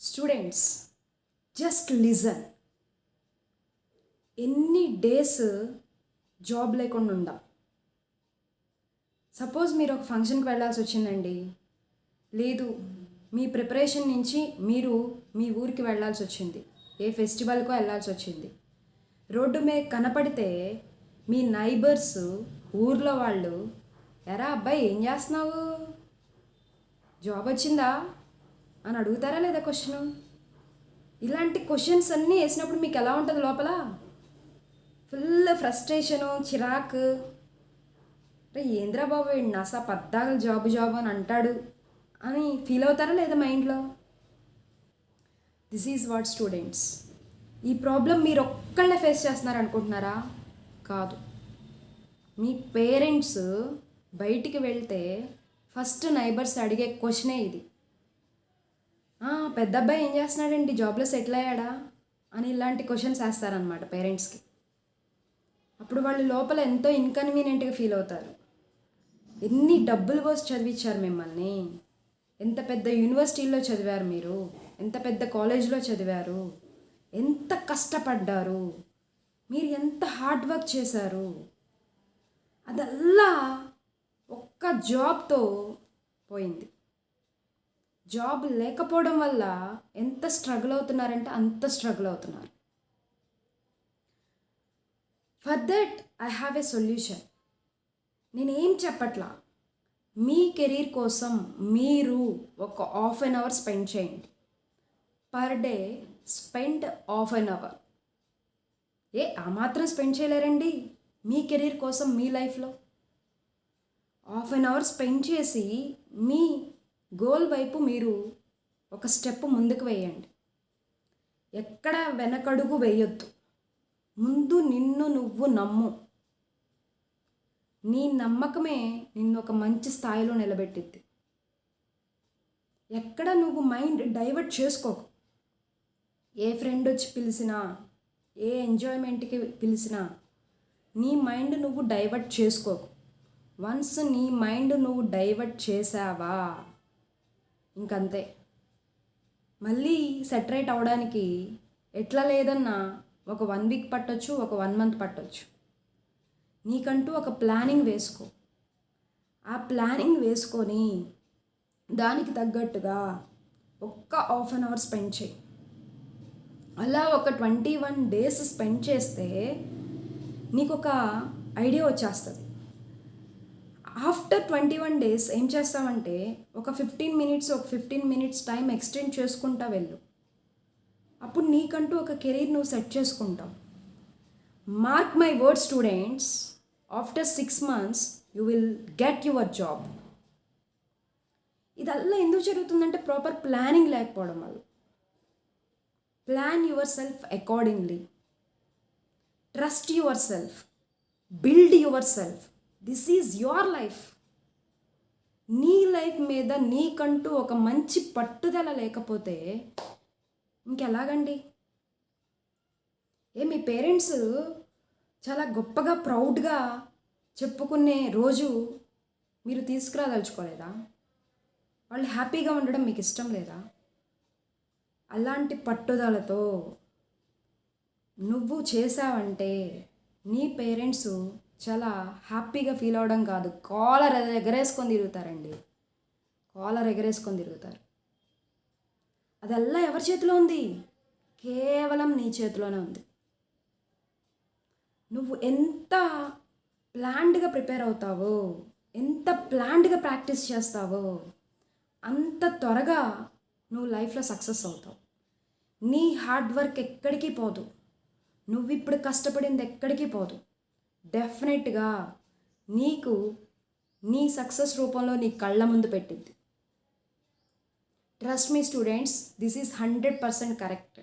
Students just listen. ఎన్ని days job లేకుండా ఉందా? సపోజ్ మీరు ఒక ఫంక్షన్కి వెళ్ళాల్సి వచ్చిందండి, లేదు మీ ప్రిపరేషన్ నుంచి మీరు మీ ఊరికి వెళ్ళాల్సి వచ్చింది, ఏ ఫెస్టివల్కో వెళ్ళాల్సి వచ్చింది. రోడ్డు మీద కనపడితే మీ నైబర్స్, ఊర్లో వాళ్ళు, ఎరా అబ్బాయి ఏం చేస్తున్నావు, జాబ్ వచ్చిందా అని అడుగుతారా లేదా క్వశ్చను? ఇలాంటి క్వశ్చన్స్ అన్నీ వేసినప్పుడు మీకు ఎలా ఉంటుంది లోపల? ఫుల్ ఫ్రస్ట్రేషను, చిరాకు. రే ఏంద్రా బాబు నసా పద్దాగలు జాబు జాబు అని అంటాడు అని ఫీల్ అవుతారా లేదా మైండ్లో? This is what students. ఈ ప్రాబ్లం మీరు ఒక్కళ్ళే ఫేస్ చేస్తున్నారు అనుకుంటున్నారా? కాదు. మీ పేరెంట్స్ బయటికి వెళ్తే ఫస్ట్ నైబర్స్ అడిగే క్వశ్చనే ఇది. పెద్ద అబ్బాయి ఏం చేస్తున్నాడండి, జాబ్లో సెటిల్ అయ్యాడా అని ఇలాంటి క్వశ్చన్స్ వేస్తారనమాట పేరెంట్స్కి. అప్పుడు వాళ్ళు లోపల ఎంతో ఇన్కన్వీనియంట్గా ఫీల్ అవుతారు. ఎన్ని డబ్బులు పోసి చదివించారు మిమ్మల్ని, ఎంత పెద్ద యూనివర్సిటీలో చదివారు మీరు, ఎంత పెద్ద కాలేజ్లో చదివారు, ఎంత కష్టపడ్డారు, మీరు ఎంత హార్డ్ వర్క్ చేశారు, అదల్లా ఒక్క జాబ్తో పోయింది. జాబ్ లేకపోవడం వల్ల ఎంత స్ట్రగుల్ అవుతున్నారంటే అంత స్ట్రగుల్ అవుతున్నారు. For that I have a solution. నేనేం చెప్పట్లా, మీ కెరీర్ కోసం మీరు ఒక ½ an hour స్పెండ్ చేయండి. Per day spend ½ an hour. ఆ మాత్రం స్పెండ్ చేయలేరండి మీ కెరీర్ కోసం? మీ లైఫ్లో ½ an hour స్పెండ్ చేసి మీ గోల్ వైపు మీరు ఒక స్టెప్ ముందుకు వేయండి. ఎక్కడ వెనకడుగు వేయొద్దు. ముందు నిన్ను నువ్వు నమ్ము. నీ నమ్మకమే నిన్ను ఒక మంచి స్థాయిలో నిలబెట్టిద్ది. ఎక్కడ నువ్వు మైండ్ డైవర్ట్ చేసుకోకు. ఏ ఫ్రెండ్ వచ్చి పిలిచినా, ఏ ఎంజాయ్మెంట్కి పిలిచినా నీ మైండ్ నువ్వు డైవర్ట్ చేసుకోకు. వన్స్ నీ మైండ్ నువ్వు డైవర్ట్ చేసావా ఇంకంతే. మళ్ళీ సెటరేట్ అవ్వడానికి ఎట్లా లేదన్నా ఒక 1 week పట్టొచ్చు, ఒక 1 month పట్టొచ్చు. నీకంటూ ఒక ప్లానింగ్ వేసుకో. ఆ ప్లానింగ్ వేసుకొని దానికి తగ్గట్టుగా ఒక్క ½ an hour స్పెండ్ చేయి. అలా ఒక 21 days స్పెండ్ చేస్తే నీకు ఒక ఐడియా వచ్చేస్తుంది. ఆఫ్టర్ 21 days ఏం చేస్తావంటే ఒక 15 minutes టైం ఎక్స్టెండ్ చేసుకుంటా వెళ్ళు. అప్పుడు నీకంటూ ఒక కెరీర్ నువ్వు సెట్ చేసుకుంటావు. Mark my word students, after 6 months you will get your job. ఇదల్లా ఎందుకు జరుగుతుందంటే ప్రాపర్ ప్లానింగ్ లేకపోవడం వల్ల. Plan yourself accordingly. Trust yourself. Build yourself. This is your life. నీ లైఫ్ మీద నీకంటూ ఒక మంచి పట్టుదల లేకపోతే ఇంకెలాగండి? మీ పేరెంట్స్ చాలా గొప్పగా ప్రౌడ్గా చెప్పుకునే రోజు మీరు తీసుకురాదలుచుకోలేదా? వాళ్ళు హ్యాపీగా ఉండడం మీకు ఇష్టం లేదా? అలాంటి పట్టుదలతో నువ్వు చేసావంటే నీ పేరెంట్స్ చాలా హ్యాపీగా ఫీల్ అవ్వడం కాదు, కాలర్ ఎగరేసుకొని తిరుగుతారండి. కాలర్ ఎగరేసుకొని తిరుగుతారు. అదల్లా ఎవరి చేతిలో ఉంది? కేవలం నీ చేతిలోనే ఉంది. నువ్వు ఎంత ప్లాన్డ్గా ప్రిపేర్ అవుతావో, ఎంత ప్లాన్డ్గా ప్రాక్టీస్ చేస్తావో అంత త్వరగా నువ్వు లైఫ్లో సక్సెస్ అవుతావు. నీ హార్డ్ వర్క్ ఎక్కడికి పోదు. నువ్వు ఇప్పుడు కష్టపడింది ఎక్కడికి పోదు. డెఫినెట్గా నీకు నీ సక్సెస్ రూపంలో నీ కళ్ళ ముందు పెట్టింది. Trust me students, this is 100% correct.